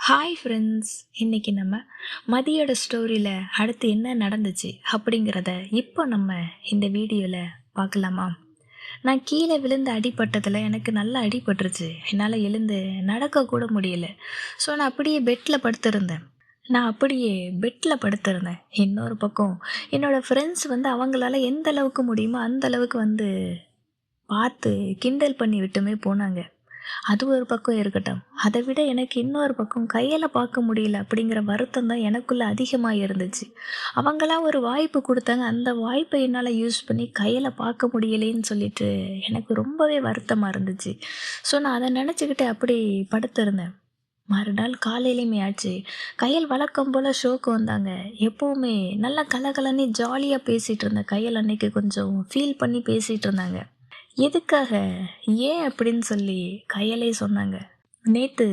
Hi friends. இன்னைக்கு நம்ம மதியோட ஸ்டோரியில் அடுத்து என்ன நடந்துச்சு அப்படிங்கிறத இப்போ நம்ம இந்த வீடியோவில் பார்க்கலாமா? நான் கீழே விழுந்து அடிபட்டதில் எனக்கு நல்லா அடிபட்டுருச்சு. என்னால் எழுந்து நடக்கக்கூட முடியல. ஸோ நான் அப்படியே பெட்டில் படுத்திருந்தேன். இன்னொரு பக்கம் என்னோடய ஃப்ரெண்ட்ஸ் வந்து அவங்களால எந்த அளவுக்கு முடியுமோ அந்த அளவுக்கு வந்து பார்த்து கிண்டல் பண்ணி விட்டுமே போனாங்க. அது ஒரு பக்கம் இருக்கட்டும். அதை விட எனக்கு இன்னொரு பக்கம் கையில பார்க்க முடியல அப்படிங்கிற வருத்தம் தான் எனக்குள்ள அதிகமா இருந்துச்சு. அவங்கலாம் ஒரு வாய்ப்பு குடுத்தாங்க. அந்த வாய்ப்பை என்னால யூஸ் பண்ணி கையில பார்க்க முடியலேன்னு சொல்லிட்டு எனக்கு ரொம்பவே வருத்தமா இருந்துச்சு. ஸோ நான் அத நெனச்சுக்கிட்டு அப்படி படுத்திருந்தேன். மறுநாள் காலையிலயுமே ஆச்சு. கையல் வழக்கம் போல ஷோக்கு வந்தாங்க. எப்பவுமே நல்லா கலகலன்னு ஜாலியா பேசிட்டு இருந்த கையல் அன்னைக்கு கொஞ்சம் ஃபீல் பண்ணி பேசிட்டு இருந்தாங்க. எதுக்காக? ஏன் அப்படின்னு சொல்லி கையலே சொன்னாங்க. நேத்து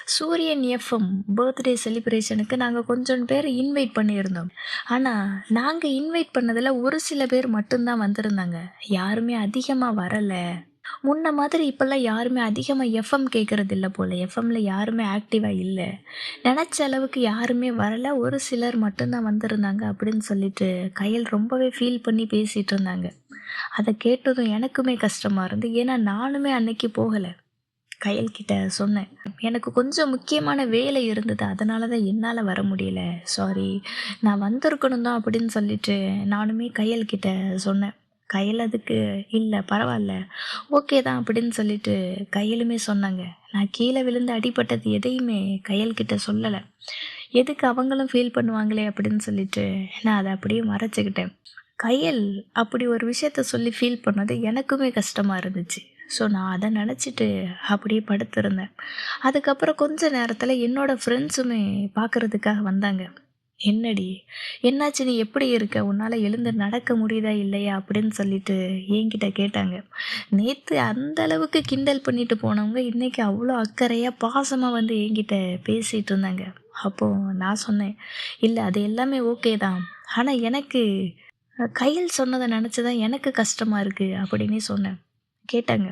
சூரியன் எஃப்எம் பர்த்டே செலிப்ரேஷனுக்கு நாங்க கொஞ்சம் பேர் இன்வைட் பண்ணியிருந்தோம். ஆனா, நாங்க இன்வைட் பண்ணதுல ஒரு சில பேர் மட்டும் தான் வந்திருந்தாங்க. யாருமே அதிகமா வரல. முன்ன மாதிரி இப்பல்லாம் யாருமே அதிகமா எஃப்எம் கேட்கறதில்ல போல. எஃப்எம்ல யாருமே ஆக்டிவா இல்ல. நெனச்ச அளவுக்கு யாருமே வரல. ஒரு சிலர் மட்டும் தான் வந்திருந்தாங்க அப்படின்னு சொல்லிட்டு கையல் ரொம்பவே ஃபீல் பண்ணி பேசிட்டு இருந்தாங்க. அத கேட்டதும் எனக்குமே கஷ்டமா இருந்து. ஏன்னா நானுமே அன்னைக்கு போகல. கையல்கிட்ட சொன்னேன். எனக்கு கொஞ்சம் முக்கியமான வேலை இருந்தது. அதனால தான் என்னால வர முடியல. சாரி. நான் வந்திருக்கணும் தான் அப்படின்னு சொல்லிட்டு நானுமே கையல்கிட்ட சொன்னேன். கையல் அதுக்கு இல்ல பரவால்ல. ஓகே தான் அப்படின்னு சொல்லிட்டு கையலுமே சொன்னாங்க. நான் கீழ விழுந்து அடிபட்டது எதையுமே கையல்கிட்ட சொல்லல. எதுக்கு அவங்களும் ஃபீல் பண்ணுவாங்களே அப்படின்னு சொல்லிட்டு நான் அத அப்படியே மறைச்சுக்கிட்டேன். கையல் அப்படி ஒரு விஷயத்த சொல்லி ஃபீல் பண்ணது எனக்குமே கஷ்டமா இருந்துச்சு. ஸோ நான் அத நெனச்சிட்டு அப்படியே படுத்திருந்தேன். அதுக்கப்புறம் கொஞ்ச நேரத்துல என்னோட ஃப்ரெண்ட்ஸுமே பார்க்கறதுக்காக வந்தாங்க. "என்னடி? என்னாச்சு? நீ எப்படி இருக்க? உன்னால எழுந்து நடக்க முடியுதா இல்லையா?" அப்படின்னு சொல்லிட்டு என்கிட்ட கேட்டாங்க. நேத்து அந்த அளவுக்கு கிண்டல் பண்ணிட்டு போனவங்க, இன்னைக்கு அவ்வளோ அக்கறையா, பாசமா வந்து என்கிட்ட பேசிட்டு இருந்தாங்க. அப்போ நான் சொன்னேன், "இல்ல அது எல்லாமே ஓகே தான். ஆனா எனக்கு கையல் சொன்னத நெனச்சு தான் எனக்கு கஷ்டமா இருக்கு" அப்படின்னே சொன்னேன். கேட்டாங்க.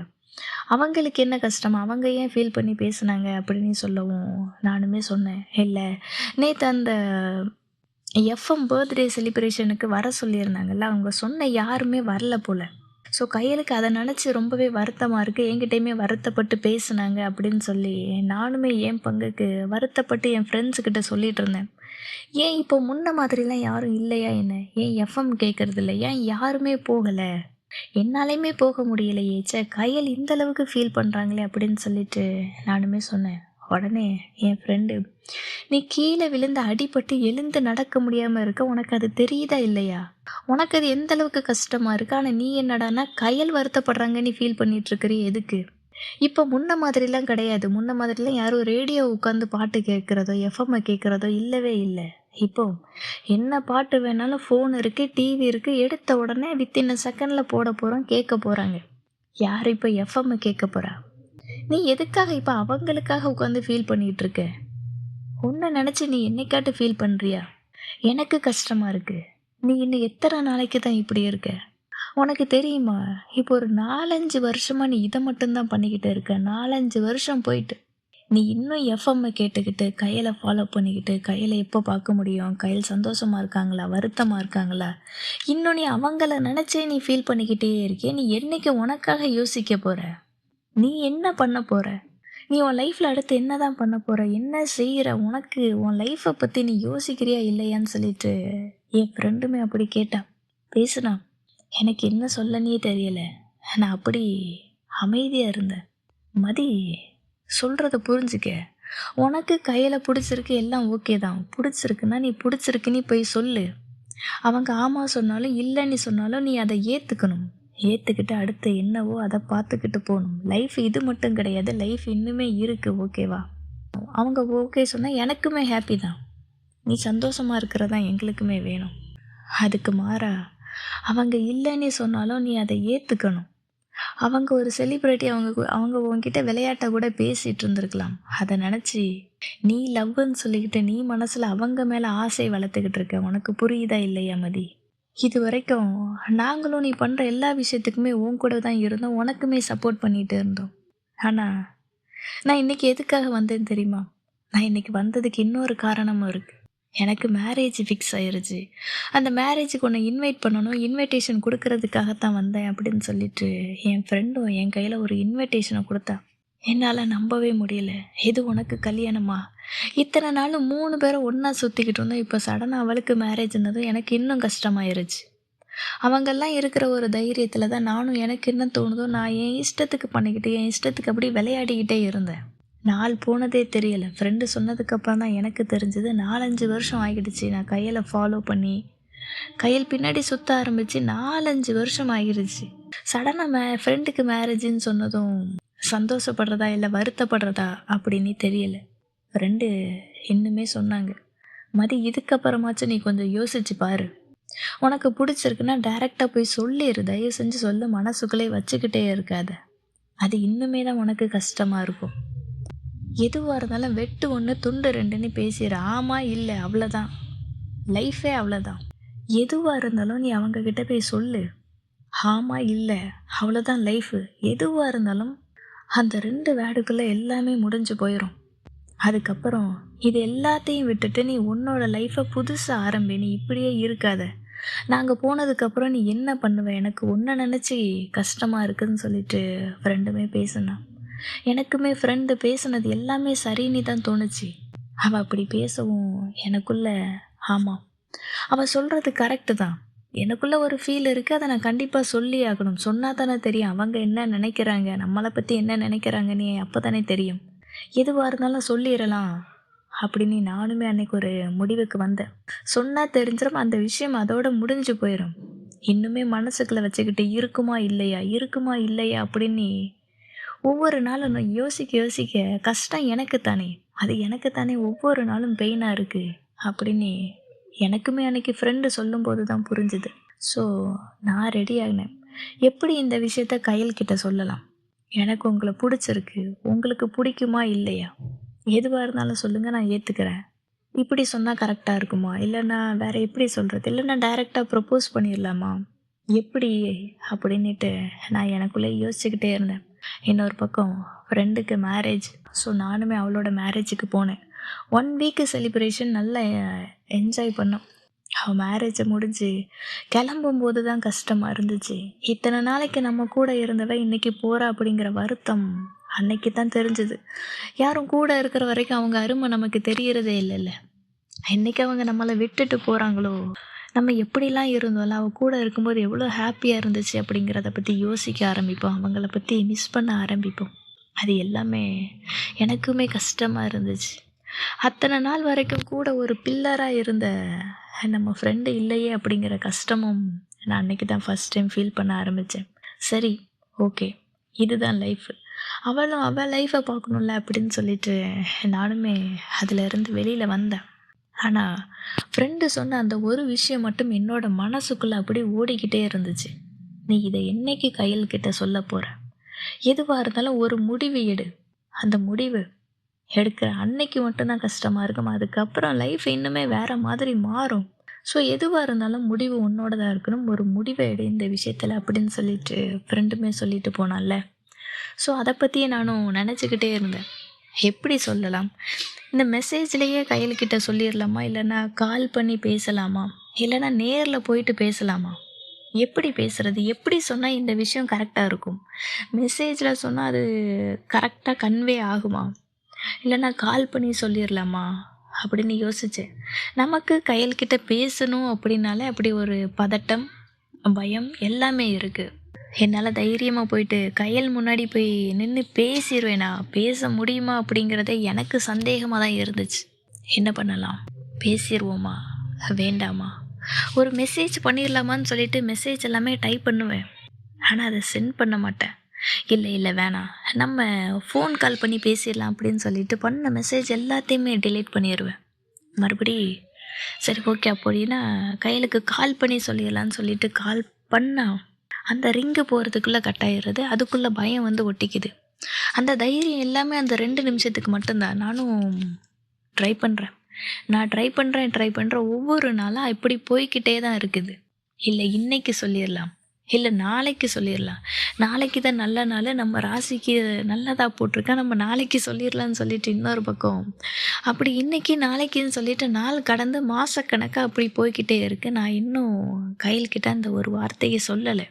"அவங்களுக்கு என்ன கஷ்டம்? அவங்க ஏன் ஃபீல் பண்ணி பேசுனாங்க?" அப்படின்னு சொல்லவும், நானுமே சொன்னேன், "இல்ல நேத்து அந்த எஃப்எம் பர்த்டே செலிப்ரேஷனுக்கு வர சொல்லியிருந்தாங்கல்ல, அவங்க சொன்ன யாருமே வரல போல. ஸோ கையலுக்கு அத நெனச்சு ரொம்பவே வருத்தமா இருக்கு. என்கிட்டயுமே வருத்தப்பட்டு பேசுனாங்க" அப்படின்னு சொல்லி நானுமே என் பங்குக்கு வருத்தப்பட்டு என் ஃப்ரெண்ட்ஸ் கிட்ட சொல்லிட்டு இருந்தேன். "ஏன் இப்போ முன்ன மாதிரிலாம் யாரும் இல்லையா என்ன? ஏன் எஃப்எம் கேட்கறதில்ல? ஏன் யாருமே போகல? என்னாலயுமே போக முடியலையே! ச்சே! கையல் இந்த அளவுக்கு ஃபீல் பண்றாங்களே!" அப்படின்னு சொல்லிட்டு நானுமே சொன்னேன். உடனே என் ஃப்ரெண்டு, "நீ கீழ விழுந்து அடிபட்டு எழுந்து நடக்க முடியாம இருக்க. உனக்கு அது தெரியுதா இல்லையா? உனக்கு அது எந்த அளவுக்கு கஷ்டமா இருக்கு. ஆனா நீ என்னடான்னா கையல் வருத்தப்படுறாங்கன்னு நீ ஃபீல் பண்ணிட்டு இருக்கிறியே எதுக்கு? இப்ப முன்ன மாதிரிலாம் கிடையாது. முன்ன மாதிரிலாம் யாரும் ரேடியோ உட்காந்து பாட்டு கேட்கிறதோ, எஃப்எம்ம கேட்கிறதோ இல்லவே இல்ல. இப்போ என்ன பாட்டு வேணாலும் ஃபோன் இருக்கு, டிவி இருக்கு. எடுத்த உடனே வித்தின் அ செகண்ட்ல போட போறோம், கேட்க போறாங்க. யாரு இப்ப எஃப்எம்ம கேட்க போறா? நீ எதுக்காக இப்ப அவங்களுக்காக உட்காந்து ஃபீல் பண்ணிட்டு இருக்க? உன்ன நெனச்சு நீ என்னைக்காட்டு ஃபீல் பண்றியா? எனக்கு கஷ்டமா இருக்கு. நீ இன்னும் எத்தன நாளைக்கு தான் இப்படி இருக்க? உனக்கு தெரியுமா? இப்போ ஒரு 4, 5 வருஷமா நீ இத மட்டும் தான் பண்ணிக்கிட்டு இருக்க. 4, 5 வருஷம் போயிட்டு. நீ இன்னும் எஃப்எம்ம கேட்டுக்கிட்டு, கையல ஃபாலோ பண்ணிக்கிட்டு, கையல எப்போ பார்க்க முடியும்? கையல் சந்தோஷமா இருக்காங்களா? வருத்தமா இருக்காங்களா? இன்னும் நீ அவங்கள நெனச்சே நீ ஃபீல் பண்ணிக்கிட்டே இருக்கியே! நீ என்னைக்கு உனக்காக யோசிக்க போற? நீ என்ன பண்ண போற? நீ உன் லைஃப்ல அடுத்து என்னதான் பண்ண போற? என்ன செய்ற? உனக்கு உன் லைஃப்ப பத்தி நீ யோசிக்கிறியா இல்லையான்னு சொல்லிட்டு என் ஃப்ரெண்டுமே அப்படி கேட்டா. பேசுனா. எனக்கு என்ன சொல்லனே தெரியல. நான் அப்படி அமைதியா இருந்தேன். "மதி, சொல்றத புரிஞ்சுக்க. உனக்கு கையில புடிச்சிருக்கு எல்லாம் ஓகே தான். புடிச்சிருக்குன்னா நீ புடிச்சிருக்குன்னு போய் சொல்லு. அவங்க ஆமா சொன்னாலும், இல்லன்னு சொன்னாலும் நீ அத ஏத்துக்கணும். ஏத்துக்கிட்டு அடுத்து என்னவோ அத பார்த்துக்கிட்டு போணும். லைஃப் இது மட்டும் கிடையாது. லைஃப் இன்னுமே இருக்கு. ஓகேவா? அவங்க ஓகே சொன்னா எனக்குமே ஹாப்பி தான். நீ சந்தோஷமா இருக்கிறது தான் எங்களுக்குமே வேணும். அதுக்கு மாறா அவங்க இல்லன்னு சொன்னாலும் நீ அத ஏத்துக்கணும். அவங்க ஒரு செலிபிரிட்டி. அவங்க உன்கிட்ட விளையாட்டா கூட பேசிட்டு இருந்திருக்கலாம். அத நெனச்சு நீ லவ்வுன்னு சொல்லிக்கிட்டு நீ மனசுல அவங்க மேல ஆசை வளர்த்துக்கிட்டு இருக்க. உனக்கு புரியுதா இல்லையா மதி? இதுவரைக்கும் நாங்களும் நீ பண்ற எல்லா விஷயத்துக்குமே உன் கூட தான் இருந்தோம். உனக்குமே சப்போர்ட் பண்ணிட்டு இருந்தோம். ஆனா, நான் இன்னைக்கு எதுக்காக வந்தேன்னு தெரியுமா? நான் இன்னைக்கு வந்ததுக்கு இன்னொரு காரணமும் இருக்குது. எனக்கு மேரேஜ் ஃபிக்ஸ் ஆயிருச்சு. அந்த மேரேஜுக்கு உன்னை இன்வைட் பண்ணணும், இன்விடேஷன் கொடுக்கறதுக்காகத்தான் வந்தேன் அப்படின்னு சொல்லிட்டு என் ஃப்ரெண்டும் என் கையில் ஒரு இன்விடேஷனை கொடுத்தா. என்னால் நம்பவே முடியல. இது உனக்கு கல்யாணமா? இத்தனை நாள் 3 பேரும் ஒன்றா சுற்றிக்கிட்டு இருந்தோம். இப்போ சடனாக அவளுக்கு மேரேஜ்னதும் எனக்கு இன்னும் கஷ்டமாயிருச்சு. அவங்கெல்லாம் இருக்கிற ஒரு தைரியத்தில் தான் நானும் எனக்கு என்ன தோணுதோ நான் என் இஷ்டத்துக்கு பண்ணிக்கிட்டு என் இஷ்டத்துக்கு அப்படி விளையாடிக்கிட்டே இருந்தேன். நாள் போனதே தெரியலை. ஃப்ரெண்டு சொன்னதுக்கப்புறம் தான் எனக்கு தெரிஞ்சது. 4-5 வருஷம் ஆகிடுச்சு நான் கையில் ஃபாலோ பண்ணி கையில் பின்னாடி சுற்ற ஆரம்பித்து 4-5 வருஷம் ஆகிடுச்சு. சடனாக ஃப்ரெண்டுக்கு மேரேஜுன்னு சொன்னதும் சந்தோஷப்படுறதா இல்லை வருத்தப்படுறதா அப்படின்னு தெரியல. ஃப்ரெண்டு இன்னுமே சொன்னாங்க, மதி இதுக்கப்புறமாச்சும் நீ கொஞ்சம் யோசிச்சு பாரு. உனக்கு பிடிச்சிருக்குன்னா டைரெக்டாக போய் சொல்லிடு. தயவு செஞ்சு சொல்ல, மனசுக்குள்ளே வச்சுக்கிட்டே இருக்காத. அது இன்னுமே தான் உனக்கு கஷ்டமாக இருக்கும். எதுவாக இருந்தாலும் வெட்டு 1 துண்டு 2ன்னு பேசிடு. ஆமாம் இல்லை அவ்வளோதான். லைஃபே அவ்வளோதான். எதுவாக இருந்தாலும் நீ அவங்கக்கிட்ட போய் சொல்லு. ஆமாம் இல்லை அவ்வளோதான் லைஃபு. எதுவாக இருந்தாலும் அந்த 2 வேர்டுக்குள்ளே எல்லாமே முடிஞ்சு போயிடும். அதுக்கப்புறம் இது எல்லாத்தையும் விட்டுட்டு நீ உன்னோட லைஃப்பை புதுசாக ஆரம்பி. நீ இப்படியே இருக்காத. நாங்கள் போனதுக்கப்புறம் நீ என்ன பண்ணுவ? எனக்கு ஒன்றை நினச்சி கஷ்டமாக இருக்குதுன்னு சொல்லிட்டு ஃப்ரெண்டுமே பேசினான். எனக்குமே ஃப்ரெண்டு பேசுனது எல்லாமே சரின்னு தான் தோணுச்சு. அவள் அப்படி பேசவும் எனக்குள்ள ஆமாம், அவள் சொல்கிறது கரெக்டு தான். எனக்குள்ள ஒரு ஃபீல் இருக்குது. அதை நான் கண்டிப்பாக சொல்லி ஆகணும். சொன்னால் தானே தெரியும் அவங்க என்ன நினைக்கிறாங்க, நம்மளை பற்றி என்ன நினைக்கிறாங்கன்னு அப்போ தானே தெரியும். எதுவாக இருந்தாலும் சொல்லிடலாம் அப்படின்னு நானுமே அன்னைக்கு ஒரு முடிவுக்கு வந்தேன். சொன்னால் தெரிஞ்சிடும், அந்த விஷயம் அதோட முடிஞ்சு போயிடும். இன்னுமே மனசுக்குள்ளே வச்சுக்கிட்டு இருக்குமா இல்லையா இருக்குமா இல்லையா அப்படின்னு ஒவ்வொரு நாளும் நான் யோசிக்க யோசிக்க கஷ்டம் எனக்கு தானே, அது எனக்கு தானே ஒவ்வொரு நாளும் பெயினாக இருக்குது அப்படின்னு எனக்குமே அன்னைக்கு ஃப்ரெண்டு சொல்லும்போது தான் புரிஞ்சுது. ஸோ நான் ரெடி ஆகினேன். எப்படி இந்த விஷயத்த கையல்கிட்ட சொல்லலாம்? எனக்கு உங்களை பிடிச்சிருக்கு, உங்களுக்கு பிடிக்குமா இல்லையா? எதுவாக இருந்தாலும் சொல்லுங்கள், நான் ஏற்றுக்கிறேன். இப்படி சொன்னால் கரெக்டாக இருக்குமா? இல்லைன்னா வேறு எப்படி சொல்கிறது? இல்லைன்னா டைரெக்டாக ப்ரப்போஸ் பண்ணிடலாமா? எப்படி அப்படின்ட்டு நான் எனக்குள்ளே யோசிச்சுக்கிட்டே இருந்தேன். இன்னொரு பக்கம் ஃப்ரெண்டுக்கு மேரேஜ். ஸோ நானுமே அவளோட மேரேஜுக்கு போனேன். 1 வீக்கு செலிப்ரேஷன் நல்லா என்ஜாய் பண்ணோம். அவள் மேரேஜை முடிஞ்சு கிளம்பும்போது தான் கஷ்டமாக இருந்துச்சு. இத்தனை நாளைக்கு நம்ம கூட இருந்தவ இன்றைக்கி போகிறா அப்படிங்கிற வருத்தம் அன்னைக்கு தான் தெரிஞ்சுது. யாரும் கூட இருக்கிற வரைக்கும் அவங்க அருமை நமக்கு தெரியறதே இல்லைல்ல. இன்றைக்கி அவங்க நம்மளை விட்டுட்டு போகிறாங்களோ, நம்ம எப்படிலாம் இருந்தோம்ல, அவள் கூட இருக்கும்போது எவ்வளோ ஹாப்பியாக இருந்துச்சு அப்படிங்கிறத பற்றி யோசிக்க ஆரம்பிப்போம். அவங்கள பற்றி மிஸ் பண்ண ஆரம்பிப்போம். அது எல்லாமே எனக்குமே கஷ்டமாக இருந்துச்சு. அத்தனை நாள் வரைக்கும் கூட ஒரு பில்லராக இருந்த நம்ம ஃப்ரெண்டு இல்லையே அப்படிங்கிற கஷ்டமும் நான் அன்றைக்கி தான் ஃபஸ்ட் டைம் ஃபீல் பண்ண ஆரம்பித்தேன். சரி, ஓகே, இதுதான் லைஃபு. அவளும் அவள் லைஃப்பை பார்க்கணும்ல அப்படின்னு சொல்லிட்டு நானுமே அதிலேருந்து வெளியில் வந்தேன். ஆனால் ஃப்ரெண்டு சொன்ன அந்த ஒரு விஷயம் மட்டும் என்னோட மனசுக்குள்ளே அப்படியே ஓடிக்கிட்டே இருந்துச்சு. நீ இதை என்னைக்கு கையல்கிட்ட சொல்ல போகிற? எதுவாக இருந்தாலும் ஒரு முடிவு எடு. அந்த முடிவு எடுக்கிற அன்னைக்கு மட்டும்தான் கஷ்டமாக இருக்கும். அதுக்கப்புறம் லைஃப் இன்னுமே வேறு மாதிரி மாறும். ஸோ எதுவாக இருந்தாலும் முடிவு உன்னோடதாக இருக்கணும். ஒரு முடிவை எடு இந்த விஷயத்தில் அப்படின்னு சொல்லிட்டு ஃப்ரெண்டுமே சொல்லிட்டு போனால. ஸோ அதை பற்றியே நானும் நினச்சிக்கிட்டே இருந்தேன். எப்படி சொல்லலாம்? இந்த மெசேஜ்லேயே கையல்கிட்ட சொல்லிடலாமா? இல்லைன்னா கால் பண்ணி பேசலாமா? இல்லைன்னா நேரில் போயிட்டு பேசலாமா? எப்படி பேசுகிறது? எப்படி சொன்னால் இந்த விஷயம் கரெக்டாக இருக்கும்? மெசேஜில் சொன்னால் அது கரெக்டாக கன்வே ஆகுமா? இல்லைன்னா கால் பண்ணி சொல்லிடலாமா அப்படின்னு யோசித்தேன். நமக்கு கையல்கிட்ட பேசணும் அப்படின்னாலே அப்படி ஒரு பதட்டம், பயம் எல்லாமே இருக்குது. என்னால் தைரியமாக போயிட்டு கையல் முன்னாடி போய் நின்று பேசிடுவேனா? பேச முடியுமா அப்படிங்கிறதே எனக்கு சந்தேகமாக தான் இருந்துச்சு. என்ன பண்ணலாம்? பேசிடுவோமா வேண்டாமா? ஒரு மெசேஜ் பண்ணிடலாமான்னு சொல்லிட்டு மெசேஜ் எல்லாமே டைப் பண்ணுவேன். ஆனால் அதை சென்ட் பண்ண மாட்டேன். இல்லை இல்லை வேணாம், நம்ம ஃபோன் கால் பண்ணி பேசிடலாம் அப்படின்னு சொல்லிட்டு பண்ண மெசேஜ் எல்லாத்தையுமே டிலீட் பண்ணிடுவேன். மறுபடி சரி ஓகே அப்படின்னா கையலுக்கு கால் பண்ணி சொல்லிடலான்னு சொல்லிட்டு கால் பண்ணால் அந்த ரிங்கு போகிறதுக்குள்ளே கட்டாயிடுறது. அதுக்குள்ளே பயம் வந்து ஒட்டிக்குது. அந்த தைரியம் எல்லாமே அந்த 2 நிமிஷத்துக்கு மட்டும்தான். நானும் ட்ரை பண்ணுறேன். நான் ட்ரை பண்ணுறேன் ஒவ்வொரு நாளாக இப்படி போய்கிட்டே தான் இருக்குது. இல்லை இன்னைக்கு சொல்லிடலாம், இல்ல நாளைக்கு சொல்லிரலாம். நாளைக்கு தான் நல்ல நாளு. நம்ம ராசிக்கு நல்லதா போட்டிருக்கா. நம்ம நாளைக்கு சொல்லிரலாம்னு சொல்லிட்டு இன்னொரு பக்கம். அப்படி இன்னைக்கு, நாளைக்குன்னு சொல்லிட்டு நாள் கடந்து மாசக்கணக்கா அப்படி போய்க்கிட்டே இருக்கு. நான் இன்னும் கையல்கிட்ட அந்த ஒரு வார்த்தைய சொல்லல.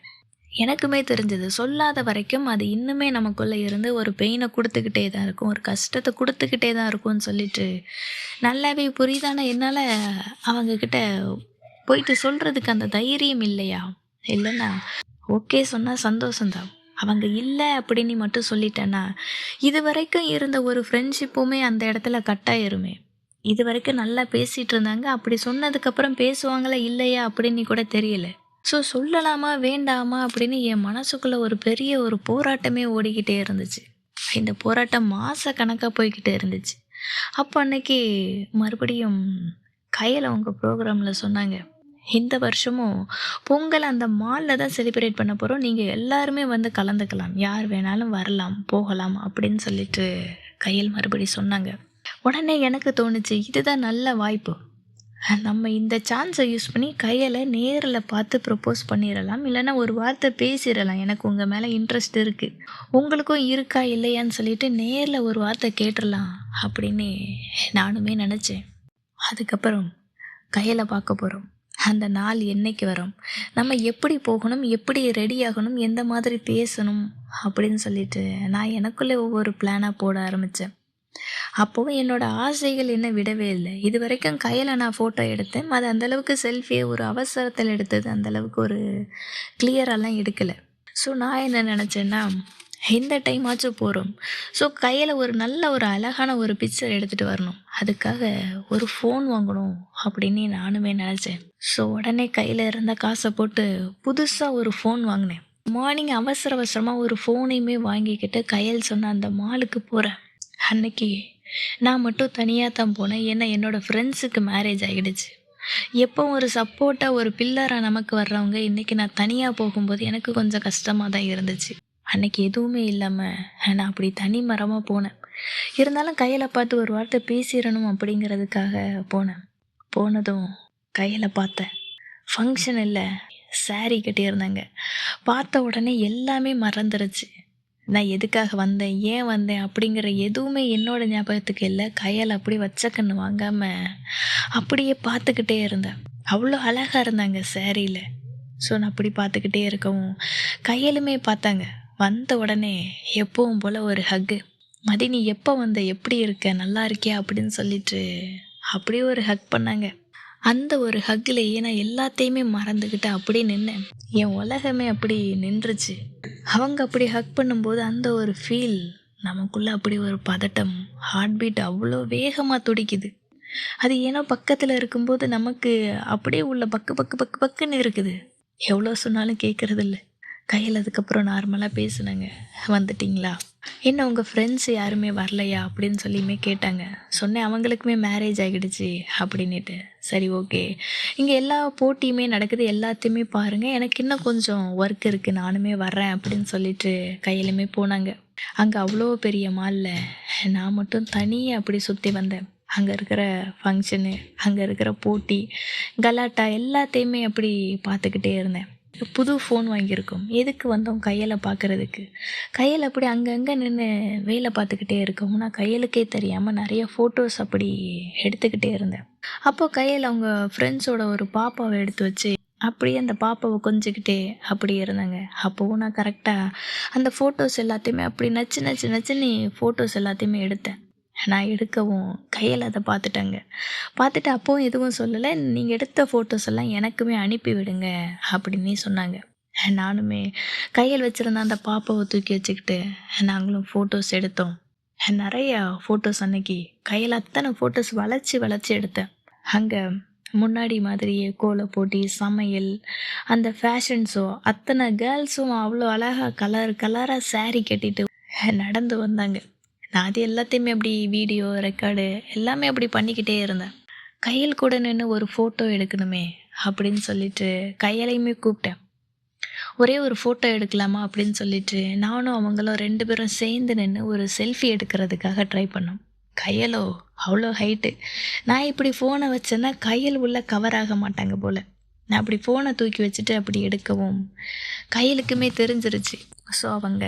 எனக்குமே தெரிஞ்சது. சொல்லாத வரைக்கும் அது இன்னுமே நமக்குள்ள இருந்து ஒரு பெயின குடுத்துக்கிட்டே தான் இருக்கும். ஒரு கஷ்டத்த குடுத்துக்கிட்டே தான் இருக்கும்னு சொல்லிட்டு நல்லாவே புரியுது. ஆனா என்னால அவங்க கிட்ட போயிட்டு சொல்றதுக்கு அந்த தைரியம் இல்லையா? இல்லன்னா ஓகே சொன்னா சந்தோஷம் தான். அவங்க இல்ல அப்படின்னு மட்டும் சொல்லிட்டேன்னா, இதுவரைக்கும் இருந்த ஒரு ஃப்ரெண்ட்ஷிப்புமே அந்த இடத்துல கட் ஆயிருமே. இதுவரைக்கும் நல்லா பேசிட்டு இருந்தாங்க. அப்படி சொன்னதுக்கப்புறம் பேசுவாங்களா இல்லையா அப்படின்னு கூட தெரியல. ஸோ சொல்லலாமா வேண்டாமா அப்படின்னு என் மனசுக்குள்ள ஒரு பெரிய ஒரு போராட்டமே ஓடிக்கிட்டே இருந்துச்சு. இந்த போராட்டம் மாச கணக்கா போய்க்கிட்டே இருந்துச்சு. அப்போ அன்னைக்கு மறுபடியும் கையில அவங்க ப்ரோக்ராம்ல சொன்னாங்க. இந்த வருஷமும் பொங்கல் அந்த மால்ல தான் செலிப்ரேட் பண்ண போறோம். நீங்க எல்லாருமே வந்து கலந்துக்கலாம். யார் வேணாலும் வரலாம், போகலாம் அப்படின்னு சொல்லிட்டு கையல் மறுபடி சொன்னாங்க. உடனே எனக்கு தோணுச்சு, இதுதான் நல்ல வாய்ப்பு. நம்ம இந்த சான்ஸை யூஸ் பண்ணி கையல நேர்ல பார்த்து ப்ரப்போஸ் பண்ணிறலாம். இல்லன்னா ஒரு வார்த்தை பேசிறலாம். எனக்கு உங்க மேல இன்ட்ரெஸ்ட் இருக்கு. உங்களுக்கும் இருக்கா இல்லையான்னு சொல்லிட்டு நேர்ல ஒரு வார்த்தை கேட்டுறலாம் அப்படின்னு நானுமே நினைச்சேன். அதுக்கப்புறம் கையில பார்க்க போறோம். அந்த நாள் என்னைக்கு வரும்? நம்ம எப்படி போகணும்? எப்படி ரெடி ஆகணும்? எந்த மாதிரி பேசணும்? அப்படின்னு சொல்லிட்டு நான் எனக்குள்ளே ஒவ்வொரு பிளானா போட ஆரம்பிச்சேன். அப்போவும் என்னோட ஆசைகள் என்ன விடவே இல்ல. இதுவரைக்கும் கையில நான் ஃபோட்டோ எடுத்தேன். அது அந்த அளவுக்கு செல்ஃபிய ஒரு அவசரத்துல எடுத்தது. அந்த அளவுக்கு ஒரு கிளியராலாம் எடுக்கல. ஸோ நான் என்ன நெனச்சேன்னா, இந்த டைமாச்சும் போறோம். ஸோ கையில ஒரு நல்ல ஒரு அழகான ஒரு பிக்சர் எடுத்துட்டு வரணும். அதுக்காக ஒரு ஃபோன் வாங்கணும் அப்படின்னு நானுமே நெனச்சேன். ஸோ உடனே கையில இருந்த காச போட்டு புதுசா ஒரு ஃபோன் வாங்குனேன். மார்னிங் அவசர அவசரமா ஒரு ஃபோனையுமே வாங்கிக்கிட்டு கையல் சொன்ன அந்த மாலுக்கு போறேன். அன்னைக்கு நான் மட்டும் தனியா தான் போனேன். ஏன்னா என்னோட ஃப்ரெண்ட்ஸுக்கு மேரேஜ் ஆகிடுச்சு. எப்பவும் ஒரு சப்போர்ட்டா ஒரு பில்லரா நமக்கு வர்றவங்க, இன்னைக்கு நான் தனியா போகும்போது எனக்கு கொஞ்சம் கஷ்டமா தான் இருந்துச்சு. அன்னைக்கு எதுவுமே இல்லாம நான் அப்படி தனி மரமா போனேன். இருந்தாலும் கையில பார்த்து ஒரு வார்த்தை பேசிறணும் அப்படிங்கிறதுக்காக போனேன். போனதும் கையில பார்த்தேன். ஃபங்க்ஷன் இல்ல, சாரி கட்டியிருந்தாங்க. பார்த்த உடனே எல்லாமே மறந்துருச்சு. நான் எதுக்காக வந்தேன், ஏன் வந்தேன் அப்படிங்கிற எதுவுமே என்னோட ஞாபகத்துக்கு இல்ல. கையால் அப்படியே வச்ச கண்ணு வாங்காம அப்படியே பார்த்துக்கிட்டே இருந்தேன். அவ்வளோ அழகா இருந்தாங்க சாரியில. ஸோ நான் அப்படி பார்த்துக்கிட்டே இருக்கவும் கையலுமே பார்த்தாங்க. வந்த உடனே எப்பவும் போல ஒரு ஹக்கு. மதி நீ எப்போ வந்த, எப்படி இருக்க, நல்லா இருக்கியா அப்படின்னு சொல்லிட்டு அப்படியே ஒரு ஹக் பண்ணாங்க. அந்த ஒரு ஹக்கிலேயே நான் எல்லாத்தையுமே மறந்துக்கிட்டு அப்படியே நின்னேன். என் உலகமே அப்படி நின்றுச்சு. அவங்க அப்படி ஹக் பண்ணும்போது அந்த ஒரு ஃபீல் நமக்குள்ள அப்படி ஒரு பதட்டம், ஹார்ட் பீட் அவ்வளோ வேகமாக துடிக்குது. அது ஏனோ பக்கத்தில் இருக்கும்போது நமக்கு அப்படியே உள்ள பக்கு பக்கு பக்கு பக்குன்னு இருக்குது. எவ்வளோ சொன்னாலும் கேட்குறதில்ல. கையில் அதுக்கப்புறம் நார்மலாக பேசுனாங்க. வந்துட்டிங்களா, என்ன உங்கள் ஃப்ரெண்ட்ஸ் யாருமே வரலையா அப்படின்னு சொல்லியுமே கேட்டாங்க. சொன்னேன் அவங்களுக்குமே மேரேஜ் ஆகிடுச்சு அப்படின்னுட்டு. சரி ஓகே, இங்கே எல்லா போட்டியுமே நடக்குது, எல்லாத்தையுமே பாருங்கள், எனக்கு இன்னும் கொஞ்சம் ஒர்க் இருக்குது, நானுமே வர்றேன் அப்படின்னு சொல்லிட்டு கையிலுமே போனாங்க. அங்கே அவ்வளோ பெரிய மாலில் நான் மட்டும் தனியாக அப்படி சுற்றி வந்தேன். அங்கே இருக்கிற ஃபங்க்ஷனு, அங்கே இருக்கிற போட்டி, கலாட்டா எல்லாத்தையுமே அப்படி பார்த்துக்கிட்டே இருந்தேன். புது ஃபோன் வாங்கியிருக்கோம். எதுக்கு வந்தோம், கையில் பார்க்குறதுக்கு. கையில் அப்படி அங்கங்கே நின்று வேலை பார்த்துக்கிட்டே இருக்கவும் நான் கையலுக்கே தெரியாமல் நிறைய ஃபோட்டோஸ் அப்படி எடுத்துக்கிட்டே இருந்தேன். அப்போது கையில் அவங்க ஃப்ரெண்ட்ஸோட ஒரு பாப்பாவை எடுத்து வச்சு அப்படியே அந்த பாப்பாவை கொஞ்சிக்கிட்டே அப்படி இருந்தாங்க. அப்போவும் நான் கரெக்டாக அந்த ஃபோட்டோஸ் எல்லாத்தையுமே அப்படி நச்சு நச்சு நச்சுன்னு ஃபோட்டோஸ் எல்லாத்தையுமே எடுத்தேன். நான் எடுக்கவும் கையில் அதை பார்த்துட்டாங்க. பார்த்துட்டு அப்போவும் எதுவும் சொல்லலை. நீங்கள் எடுத்த ஃபோட்டோஸ் எல்லாம் எனக்குமே அனுப்பி விடுங்க அப்படின்னே சொன்னாங்க. நானுமே கையில் வச்சுருந்த அந்த பாப்பாவை தூக்கி வச்சுக்கிட்டு நாங்களும் ஃபோட்டோஸ் எடுத்தோம். நிறையா ஃபோட்டோஸ் அன்னைக்கு கையில் அத்தனை ஃபோட்டோஸ் வளைச்சி வளைச்சி எடுத்தேன். அங்கே முன்னாடி மாதிரியே கோல போட்டி, சமையல், அந்த ஃபேஷன் ஷோ, அத்தனை கேர்ள்ஸும் அவ்வளோ அழகாக கலர் கலராக சாரீ கட்டிட்டு நடந்து வந்தாங்க. நான் அது எல்லாத்தையுமே அப்படி வீடியோ ரெக்கார்டு எல்லாமே அப்படி பண்ணிக்கிட்டே இருந்தேன். கையில் கூட நின்று ஒரு ஃபோட்டோ எடுக்கணுமே அப்படின்னு சொல்லிட்டு கையிலையுமே கூப்பிட்டேன். ஒரே ஒரு ஃபோட்டோ எடுக்கலாமா அப்படின்னு சொல்லிட்டு நானும் அவங்களும் 2 பேரும் சேர்ந்து நின்று ஒரு செல்ஃபி எடுக்கிறதுக்காக ட்ரை பண்ணோம். கையலோ அவ்வளோ ஹைட்டு. நான் இப்படி ஃபோனை வச்சேன்னா கையில் உள்ள கவர் ஆக மாட்டாங்க போல். நான் அப்படி ஃபோனை தூக்கி வச்சுட்டு அப்படி எடுக்கவும் கையலுக்குமே தெரிஞ்சிருச்சு. ஸோ அவங்க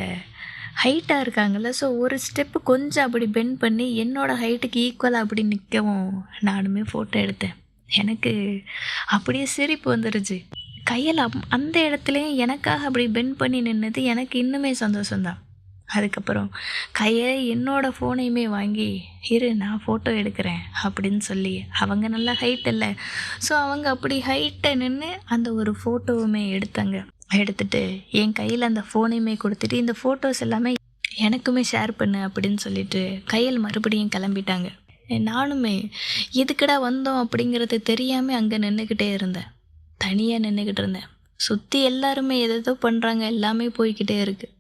ஹைட்டாக இருக்காங்கல்ல, ஸோ ஒரு ஸ்டெப்பு கொஞ்சம் அப்படி பெண்ட் பண்ணி என்னோடய ஹைட்டுக்கு ஈக்குவலாக அப்படி நிற்கவும் நானுமே ஃபோட்டோ எடுத்தேன். எனக்கு அப்படியே சிரிப்பு வந்துருச்சு. கையில் அந்த இடத்துலையும் எனக்காக அப்படி பெண்ட் பண்ணி நின்னது எனக்கு இன்னுமே சந்தோஷம்தான். அதுக்கப்புறம் கையை என்னோடய ஃபோனையுமே வாங்கி இரு நான் ஃபோட்டோ எடுக்கிறேன் அப்படின்னு சொல்லி, அவங்க நல்லா ஹைட் இல்லை, ஸோ அவங்க அப்படி ஹைட்டை நின்று அந்த ஒரு ஃபோட்டோவுமே எடுத்தாங்க. எடுத்துட்டு என் கையில் அந்த ஃபோனையுமே கொடுத்துட்டு இந்த ஃபோட்டோஸ் எல்லாமே எனக்குமே ஷேர் பண்ணு அப்படின்னு சொல்லிட்டு கையில் மறுபடியும் கிளம்பிட்டாங்க. நானுமே எதுக்கடா வந்தோம் அப்படிங்கிறது தெரியாமல் அங்கே நின்றுக்கிட்டே இருந்தேன். தனியாக நின்றுக்கிட்டு இருந்தேன். சுற்றி எல்லாருமே எதோ பண்ணுறாங்க, எல்லாமே போய்கிட்டே இருக்குது.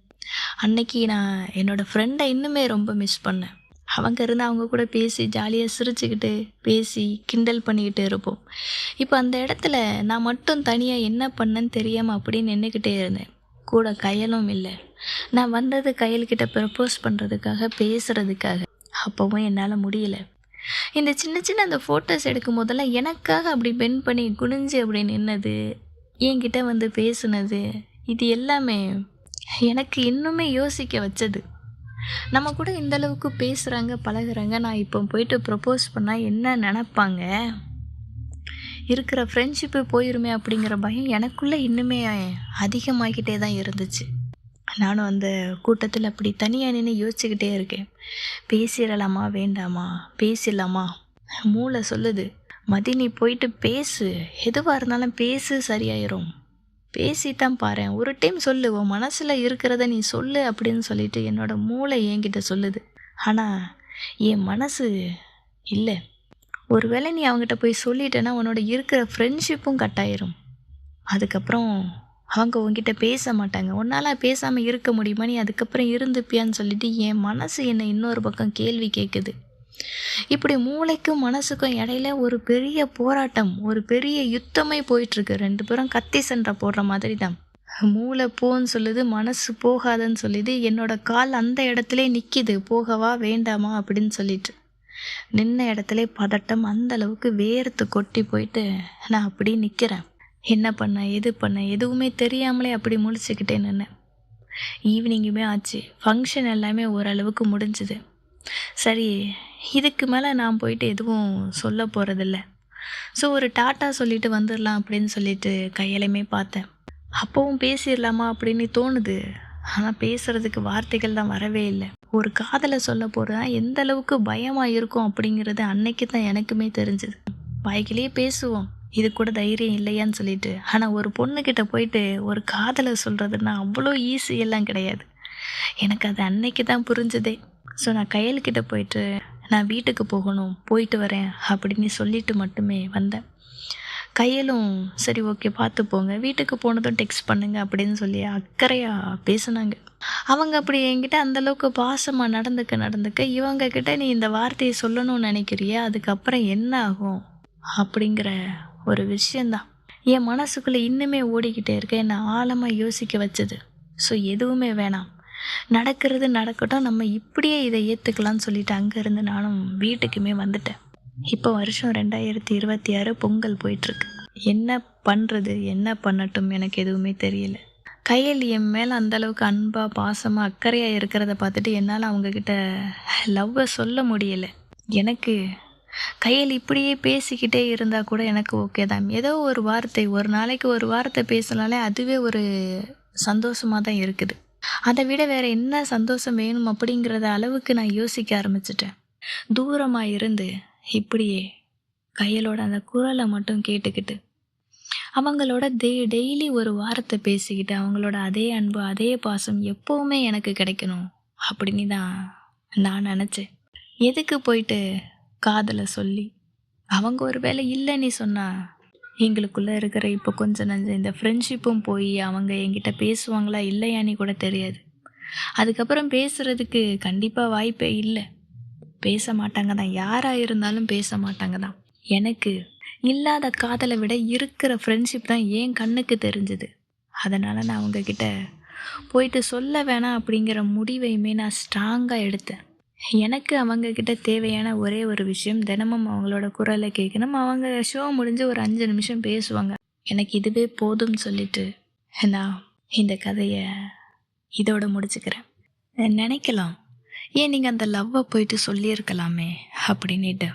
அன்னைக்கு நான் என்னோடய ஃப்ரெண்டை இன்னுமே ரொம்ப மிஸ் பண்ணேன். அவங்க இருந்து அவங்க கூட பேசி ஜாலியாக சிரிச்சுக்கிட்டு பேசி கிண்டல் பண்ணிக்கிட்டு இருப்போம். இப்போ அந்த இடத்துல நான் மட்டும் தனியாக என்ன பண்ணேன்னு தெரியாமல் அப்படியே நின்றுக்கிட்டே இருந்தேன். கூட கையலும் இல்லை. நான் வந்தது கையல்கிட்ட ப்ரப்போஸ் பண்ணுறதுக்காக, பேசுகிறதுக்காக. அப்போவும் என்னால் முடியல. இந்த சின்ன சின்ன அந்த ஃபோட்டோஸ் எடுக்கும் போதெல்லாம் எனக்காக அப்படி பெண்ட் பண்ணி குனிஞ்சு அப்படி நின்னது, என்கிட்ட வந்து பேசுனது, இது எல்லாமே எனக்கு இன்னுமே யோசிக்க வச்சது. நம்ம கூட இந்தளவுக்கு பேசுகிறாங்க, பழகுறாங்க, நான் இப்போ போயிட்டு ப்ரப்போஸ் பண்ணால் என்ன நினப்பாங்க, இருக்கிற ஃப்ரெண்ட்ஷிப்பு போயிருமே அப்படிங்கிற பயம் எனக்குள்ளே இன்னுமே அதிகமாகிக்கிட்டே தான் இருந்துச்சு. நானும் அந்த கூட்டத்தில் அப்படி தனியாக நின்று யோசிச்சுக்கிட்டே இருக்கேன். பேசிடலாமா வேண்டாமா, பேசிடலாமா? மூளை சொல்லுது, மதி நீ போயிட்டு பேசு, எதுவாக இருந்தாலும் பேசு, சரியாயிரும், பேசித்தான் பாரேன், ஒரு டைம் சொல்லு, உன் மனசில் இருக்கிறத நீ சொல்லு அப்படின்னு சொல்லிட்டு என்னோடய மூளை என்கிட்ட சொல்லுது. ஆனால் என் மனசு இல்லை, ஒருவேளை நீ அவங்ககிட்ட போய் சொல்லிட்டேன்னா உன்னோட இருக்கிற ஃப்ரெண்ட்ஷிப்பும் கட்டாயிரும். அதுக்கப்புறம் அவங்க உங்ககிட்ட பேச மாட்டாங்க, உன்னால் பேசாமல் இருக்க முடியுமா, நீ அதுக்கப்புறம் இருந்துப்பியான்னு சொல்லிட்டு என் மனசு என்னை இன்னொரு பக்கம் கேள்வி கேட்குது. இப்படி மூளைக்கும் மனசுக்கும் இடையில ஒரு பெரிய போராட்டம், ஒரு பெரிய யுத்தமே போயிட்டுருக்கு. 2 பேரும் கத்தி சண்டை போடுற மாதிரி தான். மூளை போன்னு சொல்லுது, மனசு போகாதன்னு சொல்லுது. என்னோட கால் அந்த இடத்துல நிற்கிது, போகவா வேண்டாமா அப்படின்னு சொல்லிட்டு. நின்ன இடத்துல பதட்டம், அந்த அளவுக்கு வேர்த்து கொட்டி போயிட்டு நான் அப்படி நிற்கிறேன். என்ன பண்ண எது பண்ண எதுவுமே தெரியாமலே அப்படி முழிச்சுக்கிட்டே நின்னேன். ஈவினிங்குமே ஆச்சு, ஃபங்க்ஷன் எல்லாமே ஓரளவுக்கு முடிஞ்சுது. சரி, இதுக்கு மேலே நான் போயிட்டு எதுவும் சொல்ல போகிறதில்ல, ஸோ ஒரு டாட்டா சொல்லிட்டு வந்துடலாம் அப்படின்னு சொல்லிட்டு கையிலையுமே பார்த்தேன். அப்போவும் பேசிடலாமா அப்படின்னு தோணுது, ஆனால் பேசுகிறதுக்கு வார்த்தைகள் தான் வரவே இல்லை. ஒரு காதலை சொல்ல போகிறதா எந்த அளவுக்கு பயமாக இருக்கும் அப்படிங்கிறது அன்னைக்கு தான் எனக்குமே தெரிஞ்சுது. வாய்க்கிலேயே பேசுவோம், இது கூட தைரியம் இல்லையான்னு சொல்லிட்டு. ஆனால் ஒரு பொண்ணுக்கிட்ட போயிட்டு ஒரு காதலை சொல்கிறதுன்னா அவ்வளோ ஈஸியெல்லாம் கிடையாது. எனக்கு அது அன்னைக்கு தான் புரிஞ்சுதே. ஸோ நான் கையல்கிட்ட போயிட்டு நான் வீட்டுக்கு போகணும், போயிட்டு வரேன் அப்படின்னு சொல்லிட்டு மட்டுமே வந்தேன். கையலும் சரி ஓகே பார்த்து போங்க, வீட்டுக்கு போனதும் டெக்ஸ்ட் பண்ணுங்க அப்படின்னு சொல்லி அக்கறையாக பேசுனாங்க. அவங்க அப்படி என்கிட்ட அந்தளவுக்கு பாசமாக நடந்துக்க இவங்கக்கிட்ட நீ இந்த வார்த்தையை சொல்லணும்னு நினைக்கிறியா, அதுக்கப்புறம் என்ன ஆகும் அப்படிங்கிற ஒரு விஷயந்தான் என் மனசுக்குள்ளே இன்னுமே ஓடிக்கிட்டே இருக்க, என்னை ஆழமாக யோசிக்க வச்சது. ஸோ எதுவுமே வேணாம், நடக்கிறது நடக்கட்டும், நம்ம இப்படியே இதை ஏற்றுக்கலான்னு சொல்லிட்டு அங்கேருந்து நானும் வீட்டுக்குமே வந்துட்டேன். இப்போ வருஷம் 2026 பொங்கல் போயிட்டுருக்கு. என்ன பண்ணுறது, என்ன பண்ணட்டும் எனக்கு எதுவுமே தெரியல. கையில் என் மேலே அந்தளவுக்கு அன்பாக பாசமாக அக்கறையாக இருக்கிறத பார்த்துட்டு என்னால் அவங்கக்கிட்ட லவ்வை சொல்ல முடியலை. எனக்கு கையில் இப்படியே பேசிக்கிட்டே இருந்தால் கூட எனக்கு ஓகே தான். ஏதோ ஒரு வார்த்தை, ஒரு நாளைக்கு ஒரு வார்த்தை பேசினாலே அதுவே ஒரு சந்தோஷமாக தான் இருக்குது. அதை விட வேறு என்ன சந்தோஷம் வேணும் அப்படிங்கிறத அளவுக்கு நான் யோசிக்க ஆரம்பிச்சிட்டேன். தூரமாக இருந்து இப்படியே கையலோட அந்த குரலை மட்டும் கேட்டுக்கிட்டு அவங்களோட டெய்லி ஒரு வார்த்தை பேசிக்கிட்டு அவங்களோட அதே அன்பு அதே பாசம் எப்போவுமே எனக்கு கிடைக்கணும் அப்படின்னு தான் நான் நினச்சேன். எதுக்கு போயிட்டு காதலை சொல்லி அவங்க ஒரு வேளை இல்லைன்னு சொன்னால் எங்களுக்குள்ளே இருக்கிற இப்போ கொஞ்சம் நஞ்சம் இந்த ஃப்ரெண்ட்ஷிப்பும் போய் அவங்க என்கிட்ட பேசுவாங்களா இல்லையான்னு கூட தெரியாது. அதுக்கப்புறம் பேசுகிறதுக்கு கண்டிப்பாக வாய்ப்பே இல்லை, பேச மாட்டாங்க தான், யாராக இருந்தாலும் பேச மாட்டாங்க தான். எனக்கு இல்லாத காதலை விட இருக்கிற ஃப்ரெண்ட்ஷிப் தான் என் கண்ணுக்கு தெரிஞ்சுது. அதனால் நான் அவங்கக்கிட்ட போயிட்டு சொல்ல வேணாம் அப்படிங்கிற முடிவையுமே நான் ஸ்ட்ராங்காக எடுத்தேன். எனக்கு அவங்கக்கிட்ட தேவையான ஒரே ஒரு விஷயம், தினமும் அவங்களோட குரலை கேட்கணும். அவங்க ஷோ முடிஞ்சு ஒரு 5 நிமிஷம் பேசுவாங்க, எனக்கு இதுவே போதும்னு சொல்லிட்டு நான் இந்த கதையை இதோட முடிச்சுக்கிறேன். நினைக்கலாம், ஏன் நீங்கள் அந்த லவ்வை போயிட்டு சொல்லியிருக்கலாமே அப்படின்ட்டு.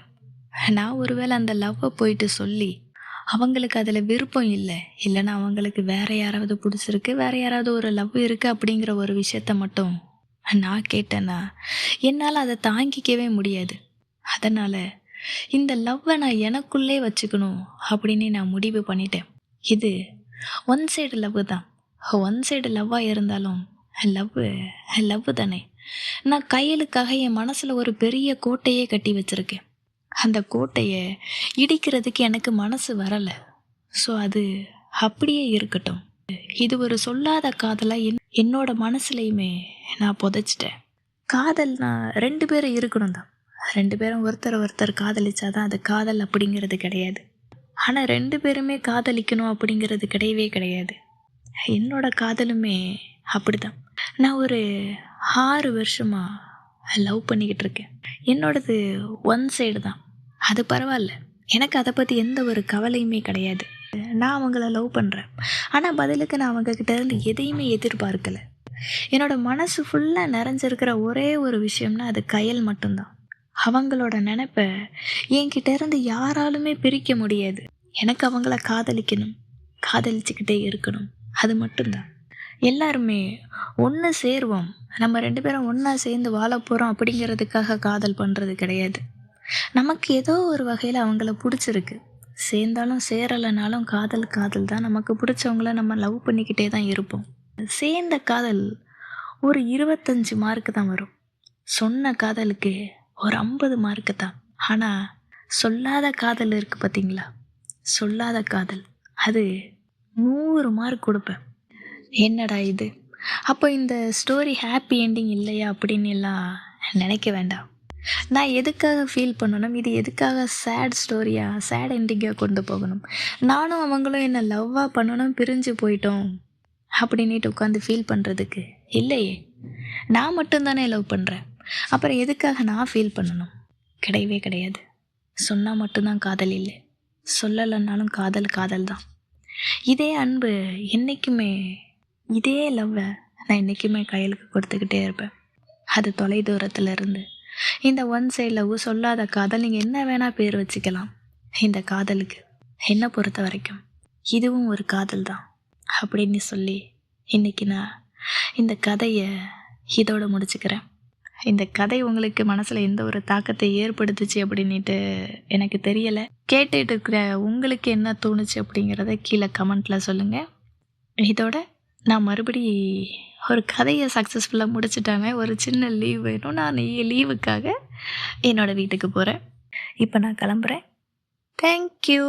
நான் ஒருவேளை அந்த லவ்வை போயிட்டு சொல்லி அவங்களுக்கு அதில் விருப்பம் இல்லை, இல்லைன்னா அவங்களுக்கு வேற யாராவது பிடிச்சிருக்கு, வேற யாராவது ஒரு லவ் இருக்குது அப்படிங்கிற ஒரு விஷயத்த மட்டும் நான் கேட்டேன்னா என்னால் அதை தாங்கிக்கவே முடியாது. அதனால் இந்த லவ்வை நான் எனக்குள்ளே வச்சுக்கணும் அப்படின்னு நான் முடிவு பண்ணிட்டேன். இது ஒன் சைடு லவ் தான். ஒன் சைடு லவ்வாக இருந்தாலும் லவ் தானே. நான் கையலுக்காக என் மனசில் ஒரு பெரிய கோட்டையே கட்டி வச்சுருக்கேன். அந்த கோட்டையை இடிக்கிறதுக்கு எனக்கு மனசு வரலை. ஸோ அது அப்படியே இருக்கட்டும். இது ஒரு சொல்லாத காதலாக என்னோட மனசுலையுமே நான் புதைச்சிட்டேன். காதல்னா 2 பேரும் இருக்கணும் தான். 2 பேரும் ஒருத்தர் காதலிச்சாதான் அது காதல் அப்படிங்கிறது கிடையாது. ஆனால் 2 பேருமே காதலிக்கணும் அப்படிங்கிறது கிடையவே கிடையாது. என்னோட காதலுமே அப்படிதான். நான் ஒரு 6 வருஷமாக லவ் பண்ணிக்கிட்டு இருக்கேன். என்னோடது ஒன் சைடு தான். அது பரவாயில்ல, எனக்கு அதை பற்றி எந்த ஒரு கவலையுமே கிடையாது. நான் அவங்கள லவ் பண்ணுறேன், ஆனால் பதிலுக்கு நான் அவங்கக்கிட்ட இருந்து எதையுமே எதிர்பார்க்கலை. என்னோட மனசு ஃபுல்லாக நிறைஞ்சிருக்கிற ஒரே ஒரு விஷயம்னா அது கயல் மட்டும்தான். அவங்களோட நினைப்பை என்கிட்ட இருந்து யாராலுமே பிரிக்க முடியாது. எனக்கு அவங்கள காதலிக்கணும், காதலிச்சுக்கிட்டே இருக்கணும், அது மட்டும்தான். எல்லாருமே ஒன்று சேருவோம், நம்ம 2 பேரும் ஒன்றா சேர்ந்து வாழ போகிறோம் அப்படிங்கிறதுக்காக காதல் பண்ணுறது கிடையாது. நமக்கு ஏதோ ஒரு வகையில் அவங்கள பிடிச்சிருக்கு, சேர்ந்தாலும் சேரலைனாலும் காதல் தான். நமக்கு பிடிச்சவங்கள நம்ம லவ் பண்ணிக்கிட்டே தான் இருப்போம். சேர்ந்த காதல் ஒரு 25 மார்க்கு தான் வரும். சொன்ன காதலுக்கு ஒரு 50 மார்க்கு தான். ஆனால் சொல்லாத காதல் இருக்குது பார்த்தீங்களா, சொல்லாத காதல், அது 100 மார்க் கொடுப்பேன். என்னடா இது, அப்போ இந்த ஸ்டோரி ஹாப்பி என்டிங் இல்லையா அப்படின்னு எல்லாம் நினைக்க வேண்டாம். நான் எதுக்காக ஃபீல் பண்ணணும், இது எதுக்காக சேட் ஸ்டோரியாக சேட் என்டிங்காக கொண்டு போகணும். நானும் அவங்களும் என்ன லவ்வாக பண்ணணும், பிரிஞ்சு போயிட்டோம் அப்படின்ட்டு உட்காந்து ஃபீல் பண்ணுறதுக்கு இல்லையே. நான் மட்டும்தானே லவ் பண்ணுறேன், அப்புறம் எதுக்காக நான் ஃபீல் பண்ணணும்? கிடையவே கிடையாது. சொன்னால் மட்டும்தான் காதல் இல்லை, சொல்லலைன்னாலும் காதல் தான். இதே அன்பு என்றைக்குமே, இதே லவ்வை நான் என்றைக்குமே கையலுக்கு கொடுத்துக்கிட்டே இருப்பேன். அது தொலை தூரத்தில் இருந்து. இந்த ஒன் சைடு லவ், சொல்லாத காதல், நீங்கள் என்ன வேணால் பேர் வச்சுக்கலாம். இந்த காதலுக்கு என்னை பொறுத்த வரைக்கும் இதுவும் ஒரு காதல் தான் அப்படின்னு சொல்லி இன்றைக்கி நான் இந்த கதையை இதோடு முடிச்சுக்கிறேன். இந்த கதை உங்களுக்கு மனசில் எந்த ஒரு தாக்கத்தை ஏற்படுத்துச்சு அப்படின்ட்டு எனக்கு தெரியலை. கேட்டுட்டு இருக்கிற உங்களுக்கு என்ன தோணுச்சு அப்படிங்கிறத கீழே கமெண்ட்டில் சொல்லுங்கள். இதோட நான் மறுபடி ஒரு கதையை சக்ஸஸ்ஃபுல்லாக முடிச்சுட்டாங்க. ஒரு சின்ன லீவ் வேணும், நான் லீவுக்காக என்னோடய வீட்டுக்கு போகிறேன். இப்போ நான் கிளம்புறேன். தேங்க்யூ.